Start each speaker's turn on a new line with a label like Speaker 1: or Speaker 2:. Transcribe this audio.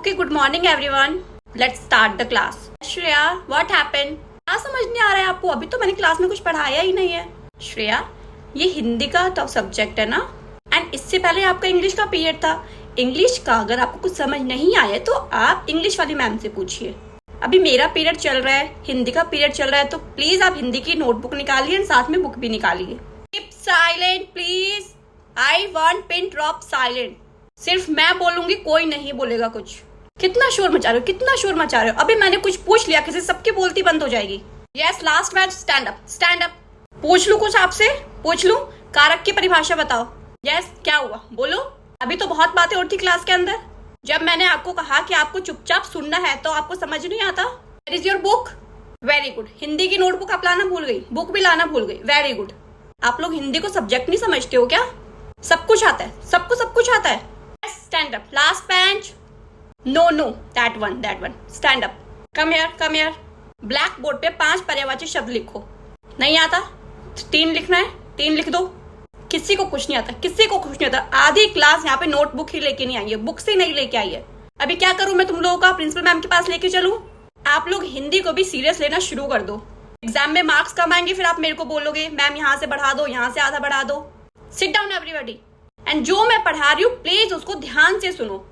Speaker 1: Okay, good morning everyone. Let's start the class. Shreya, what happened? क्या समझ नहीं आ रहा है आपको? अभी तो मैंने क्लास में कुछ पढ़ाया ही नहीं है. श्रेया, ये हिंदी का तो सब्जेक्ट है ना? एंड इससे पहले आपका इंग्लिश का पीरियड था. इंग्लिश का अगर आपको कुछ समझ नहीं आया तो आप इंग्लिश वाली मैम से पूछिए. अभी मेरा पीरियड चल रहा है, हिंदी का पीरियड चल रहा है, तो प्लीज आप हिंदी की नोटबुक निकालिए और साथ में बुक भी निकालिए. Keep silent please. I want pin drop silent. सिर्फ मैं बोलूंगी, कोई नहीं बोलेगा कुछ. कितना शोर मचा रहे हो, कितना शोर मचा रहे हो. अभी मैंने कुछ पूछ लिया किसी, सबकी बोलती बंद हो जाएगी. Yes, last match. Stand up, stand up. पूछ लूं कुछ आपसे? पूछ लूं? कारक की परिभाषा बताओ. यस, क्या हुआ, बोलो. अभी तो बहुत बातें हो रही थी क्लास के अंदर. जब मैंने आपको कहा कि आपको चुपचाप सुनना है तो आपको समझ नहीं आता. Where is your book? Very good. Hindi की नोटबुक आप लाना भूल गई, बुक भी लाना भूल गई. Very good. आप लोग हिंदी को सब्जेक्ट नहीं समझते हो क्या? सब कुछ आता है, सबको सब कुछ आता है. Stand up. Last bench. No, that one. Stand up. Come here. Black board पे 5 पर्यायवाची शब्द लिखो. नहीं आता? 3 लिखना है, 3 लिख दो. किसी को कुछ नहीं आता. आधी क्लास यहाँ पे नोटबुक ही लेके नहीं आई है, बुक से नहीं लेके आई है. अभी क्या करूं मैं तुम लोगों का? प्रिंसिपल मैम के पास लेके चलूं? आप लोग हिंदी को भी सीरियस लेना शुरू कर दो. एग्जाम में मार्क्स कम आएंगे, फिर आप मेरे को बोलोगे मैम यहाँ से बढ़ा दो, यहाँ से आधा बढ़ा दो. Sit down everybody. एंड जो मैं पढ़ा रही हूँ प्लीज उसको ध्यान से सुनो.